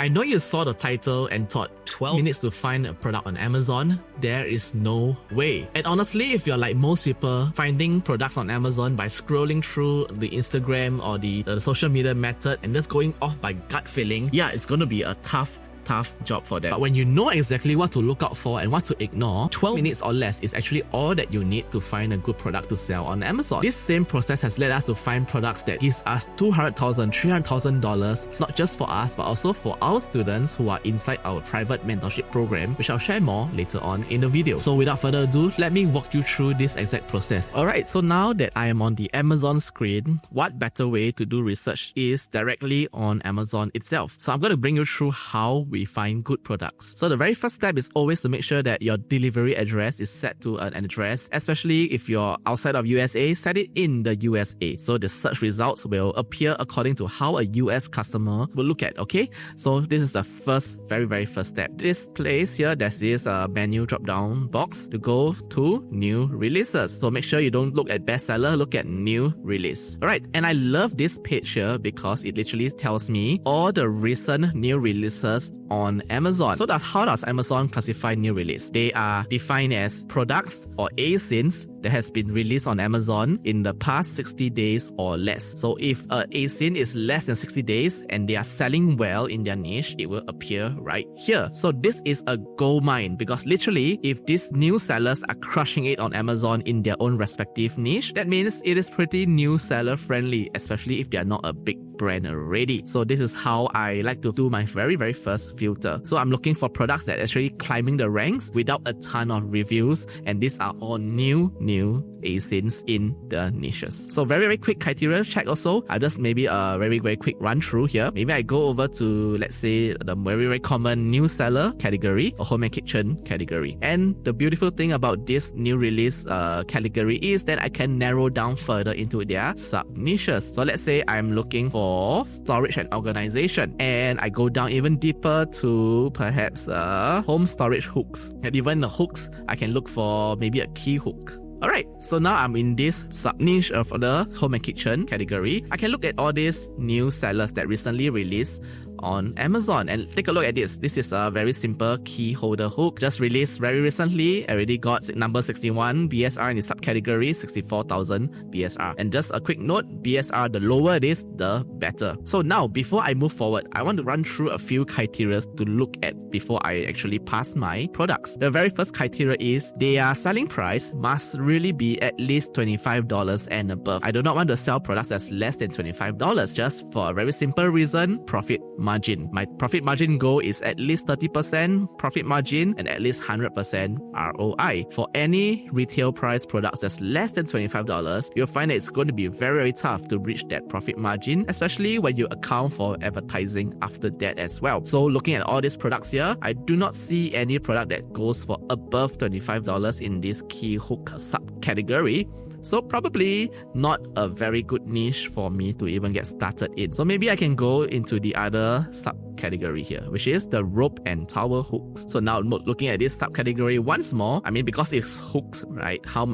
I know you saw the title and thought 12 minutes to find a product on Amazon. There is no way. And honestly, if you're like most people, finding products on Amazon by scrolling through the Instagram or the social media method and just going off by gut feeling, yeah, it's going to be a tough job for them. But when you know exactly what to look out for and what to ignore, 12 minutes or less is actually all that you need to find a good product to sell on Amazon. This same process has led us to find products that gives us $200,000, $300,000, not just for us, but also for our students who are inside our private mentorship program, which I'll share more later on in the video. So without further ado, let me walk you through this exact process. Alright, so now that I am on the Amazon screen, what better way to do research is directly on Amazon itself. So I'm going to bring you through how we find good products. So the very first step is always to make sure that your delivery address is set to an address, especially if you're outside of USA, set it in the USA. So the search results will appear according to how a US customer will look at, okay? So this is the very first step. This place here, there's this menu drop down box to go to new releases. So make sure you don't look at bestseller, look at new release. Alright, and I love this page here because it literally tells me all the recent new releases on Amazon. So how does Amazon classify new release? They are defined as products or ASINs that has been released on Amazon in the past 60 days or less. So if an ASIN is less than 60 days and they are selling well in their niche, it will appear right here. So this is a gold mine because literally if these new sellers are crushing it on Amazon in their own respective niche, that means it is pretty new seller friendly, especially if they are not a big brand already. So this is how I like to do my very first filter. So I'm looking for products that are actually climbing the ranks without a ton of reviews, and these are all new ASINs in the niches. So very quick criteria check also. I'll just maybe a very quick run through here. Maybe I go over to, let's say, the very common new seller category or home and kitchen category. And the beautiful thing about this new release category is that I can narrow down further into their sub niches. So let's say I'm looking for storage and organization, and I go down even deeper to perhaps home storage hooks. And even the hooks, I can look for maybe a key hook. Alright, so now I'm in this sub-niche of the home and kitchen category. I can look at all these new sellers that recently released on Amazon and take a look at this. This is a very simple key holder hook, just released very recently. Already got number 61 BSR in the subcategory, 64,000 BSR. And just a quick note, BSR, the lower it is, the better. So now, before I move forward, I want to run through a few criteria to look at before I actually pass my products. The very first criteria is their selling price must really be at least $25 and above. I do not want to sell products that's less than $25 just for a very simple reason: profit margin. My profit margin goal is at least 30% profit margin and at least 100% ROI. For any retail price products that's less than $25, you'll find that it's going to be very tough to reach that profit margin, especially when you account for advertising after that as well. So looking at all these products here, I do not see any product that goes for above $25 in this key hook subcategory. So probably not a very good niche for me to even get started in. So maybe I can go into the other subcategory here, which is the rope and towel hooks. So now looking at this subcategory once more, I mean, because it's hooks, right? How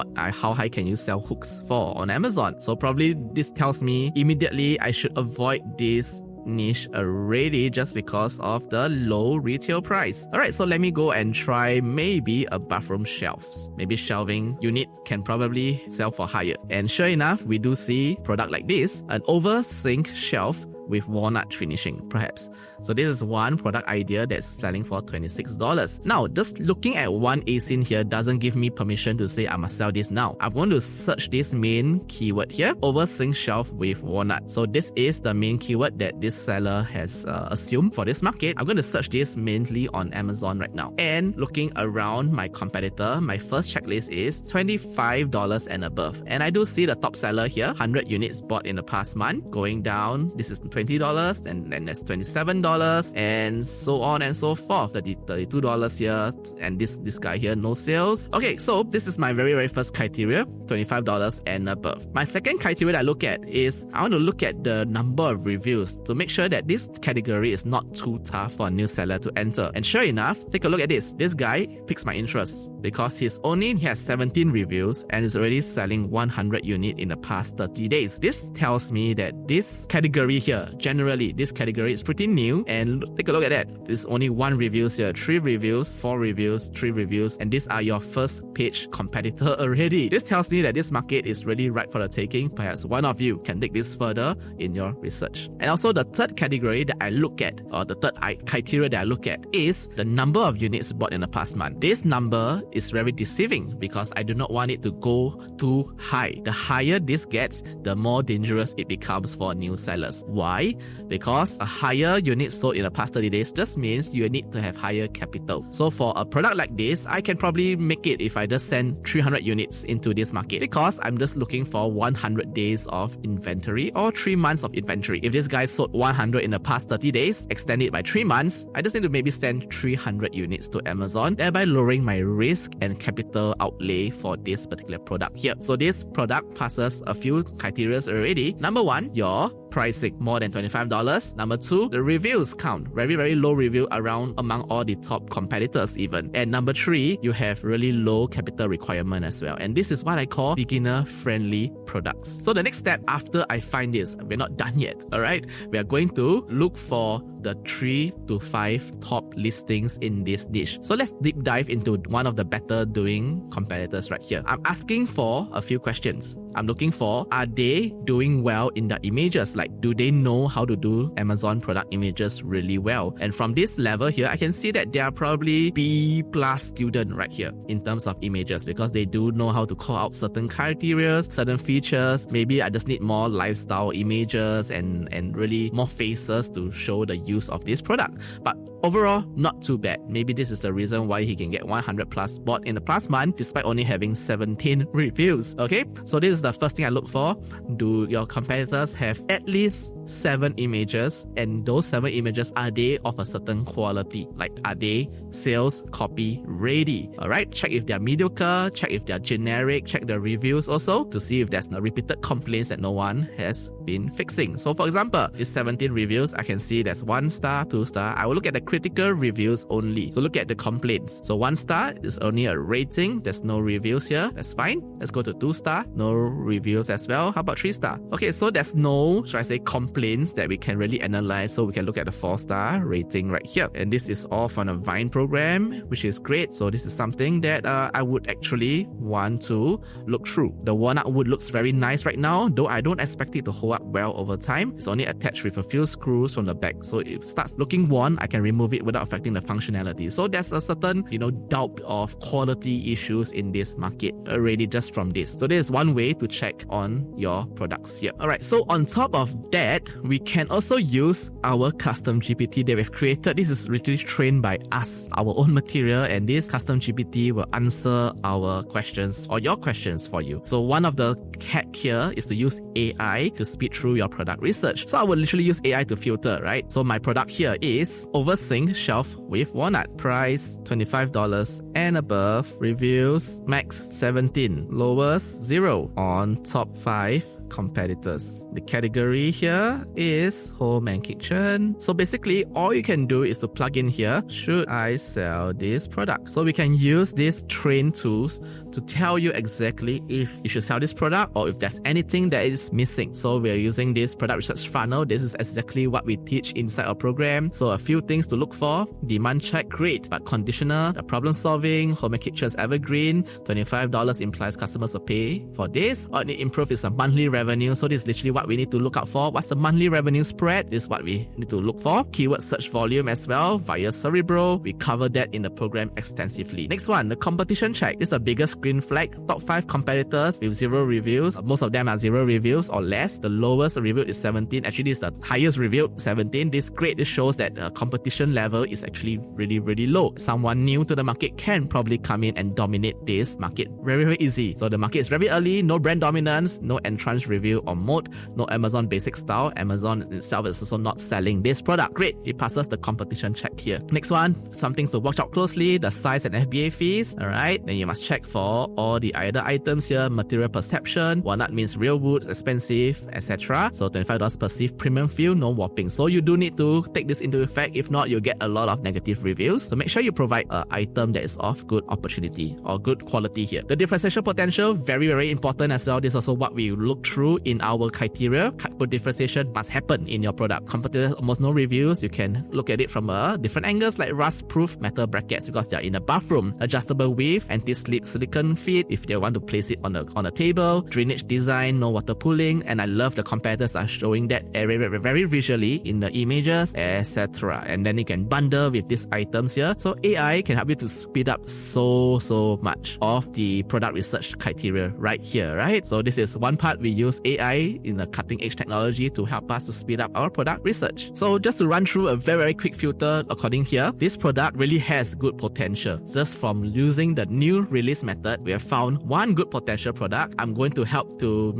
high can you sell hooks for on Amazon? So probably this tells me immediately I should avoid this niche already just because of the low retail price. Alright, so let me go and try maybe a bathroom shelves. Maybe shelving unit can probably sell for higher. And sure enough, we do see product like this, an over sink shelf with walnut finishing, perhaps. So this is one product idea that's selling for $26. Now, just looking at one ASIN here doesn't give me permission to say I must sell this now. I'm going to search this main keyword here, over sink shelf with walnut. So this is the main keyword that this seller has assumed for this market. I'm going to search this mainly on Amazon right now. And looking around my competitor, my first checklist is $25 and above. And I do see the top seller here, 100 units bought in the past month. Going down, this is $20, and then there's $27, and so on and so forth. $32 here, and this guy here, no sales. Okay, so this is my very first criteria, $25 and above. My second criteria that I look at is I want to look at the number of reviews to make sure that this category is not too tough for a new seller to enter. And sure enough, take a look at this. This guy piques my interest because he has 17 reviews and is already selling 100 units in the past 30 days. This tells me that this category here Generally, this category is pretty new, and take a look at that. There's only 1 reviews here, 3 reviews, 4 reviews, 3 reviews, and these are your first page competitor already. This tells me that this market is really ripe for the taking. Perhaps one of you can take this further in your research. And also the third category that I look at, or the third criteria that I look at, is the number of units bought in the past month. This number is very deceiving because I do not want it to go too high. The higher this gets, the more dangerous it becomes for new sellers. Why? Because a higher unit sold in the past 30 days just means you need to have higher capital. So for a product like this, I can probably make it if I just send 300 units into this market, because I'm just looking for 100 days of inventory or 3 months of inventory. If this guy sold 100 in the past 30 days, extend it by 3 months, I just need to maybe send 300 units to Amazon, thereby lowering my risk and capital outlay for this particular product here. So this product passes a few criteria already. Number 1, your pricing, more than $25. Number 2, the reviews count. Very, very low review around among all the top competitors even. And number 3, you have really low capital requirement as well. And this is what I call beginner-friendly products. So the next step after I find this, we're not done yet, alright? We are going to look for the 3 to 5 top listings in this niche. So let's deep dive into one of the better doing competitors right here. I'm asking for a few questions. I'm looking for, are they doing well in the images? Like, do they know how to do Amazon product images really well? And from this level here, I can see that they are probably B+ student right here in terms of images, because they do know how to call out certain criteria, certain features. Maybe I just need more lifestyle images and really more faces to show the use of this product. But overall, not too bad. Maybe this is the reason why he can get 100+ bought in the past month despite only having 17 reviews. Okay, so this is the first thing I look for. Do your competitors have at least 7 images, and those 7 images, are they of a certain quality? Like, are they sales copy ready? Alright, check if they're mediocre, check if they're generic, check the reviews also to see if there's no repeated complaints that no one has been fixing. So for example, these 17 reviews, I can see there's 1 star, 2 star. I will look at the critical reviews only. So look at the complaints. So 1 star is only a rating, there's no reviews here, that's fine. Let's go to 2 star, no reviews as well. How about 3 star? Okay, so there's no, should I say, complaints that we can really analyze, so we can look at the 4-star rating right here. And this is all from a Vine program, which is great. So this is something that I would actually want to look through. The walnut wood looks very nice right now, though I don't expect it to hold up well over time. It's only attached with a few screws from the back, so if it starts looking worn, I can remove it without affecting the functionality. So there's a certain, doubt of quality issues in this market already just from this. So there's one way to check on your products here. Alright, so on top of that, we can also use our custom GPT that we've created. This is literally trained by us, our own material, and this custom GPT will answer our questions or your questions for you. So one of the hack here is to use AI to speed through your product research. So I will literally use AI to filter, right? So my product here is Oversinked Shelf with Walnut. Price $25 and above. Reviews max 17. Lowest 0. On top 5 competitors. The category here is home and kitchen. So basically, all you can do is to plug in here, should I sell this product? So we can use these train tools to tell you exactly if you should sell this product or if there's anything that is missing. So we're using this product research funnel. This is exactly what we teach inside our program. So a few things to look for. Demand check, great, but conditional, the problem solving, home and kitchen is evergreen. $25 implies customers will pay for this. Or it improve is a monthly revenue. So this is literally what we need to look out for. What's the monthly revenue spread? This is what we need to look for. Keyword search volume as well via Cerebro. We cover that in the program extensively. Next one, the competition check. This is the biggest green flag. Top 5 competitors with 0 reviews. Most of them are 0 reviews or less. The lowest review is 17. Actually, it's the highest review, 17. This is great. This shows that the competition level is actually really, really low. Someone new to the market can probably come in and dominate this market very, very easy. So the market is very early, no brand dominance, no entrance review or mode, no Amazon basic style. Amazon itself is also not selling this product. Great, it passes the competition check here. Next one, some things to watch out closely, the size and FBA fees. Alright, then you must check for all the other items here, material perception, walnut means real wood, expensive, etc. So $25 perceived premium feel, no whopping. So you do need to take this into effect. If not, you'll get a lot of negative reviews. So make sure you provide an item that is of good opportunity or good quality here. The differentiation potential, very, very important as well. This is also what we look through true in our criteria, differentiation must happen in your product. Competitors almost no reviews. You can look at it from different angles like rust-proof metal brackets because they are in a bathroom, adjustable width, anti-slip silicone fit if they want to place it on a table, drainage design, no water pooling, and I love the competitors are showing that very visually in the images, etc. And then you can bundle with these items here. So AI can help you to speed up so much of the product research criteria right here, right? So this is one part we use AI in the cutting edge technology to help us to speed up our product research. So just to run through a very quick filter according here, this product really has good potential. Just from using the new release method, we have found one good potential product. I'm going to help to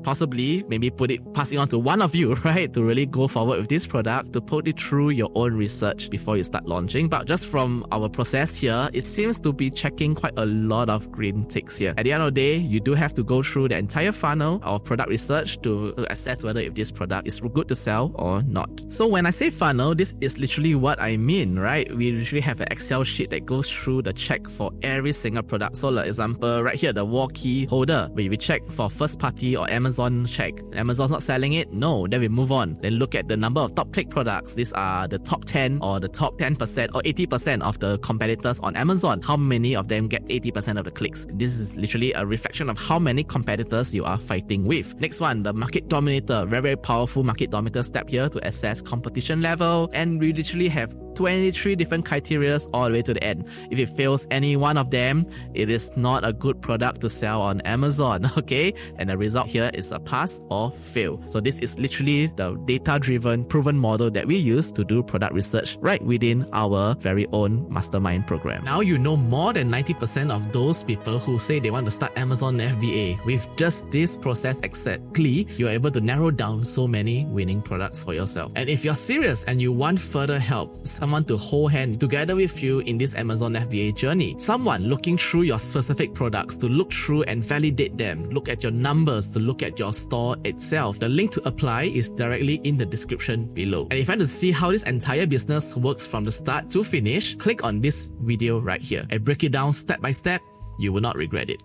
possibly pass it on to one of you, right? To really go forward with this product, to put it through your own research before you start launching. But just from our process here, it seems to be checking quite a lot of green ticks here. At the end of the day, you do have to go through the entire funnel of product research to assess whether if this product is good to sell or not. So when I say funnel, this is literally what I mean, right? We usually have an Excel sheet that goes through the check for every single product. So like example, right here, the wall key holder, where we check for first party or Amazon check. Amazon's not selling it? No. Then we move on. Then look at the number of top click products. These are the top 10 or the top 10% or 80% of the competitors on Amazon. How many of them get 80% of the clicks? This is literally a reflection of how many competitors you are fighting with. Next one, the market dominator. Very powerful market dominator step here to assess competition level. And we literally have 23 different criteria all the way to the end. If it fails any one of them, it is not a good product to sell on Amazon, okay? And the result here is a pass or fail. So this is literally the data-driven, proven model that we use to do product research right within our very own mastermind program. Now you know more than 90% of those people who say they want to start Amazon FBA. With just this process exactly, you're able to narrow down so many winning products for yourself. And if you're serious and you want further help, someone to hold hand together with you in this Amazon FBA journey, someone looking through your specific products to look through and validate them, look at your numbers, to look at your store itself, the link to apply is directly in the description below. And if you want to see how this entire business works from the start to finish, click on this video right here and break it down step by step. You will not regret it.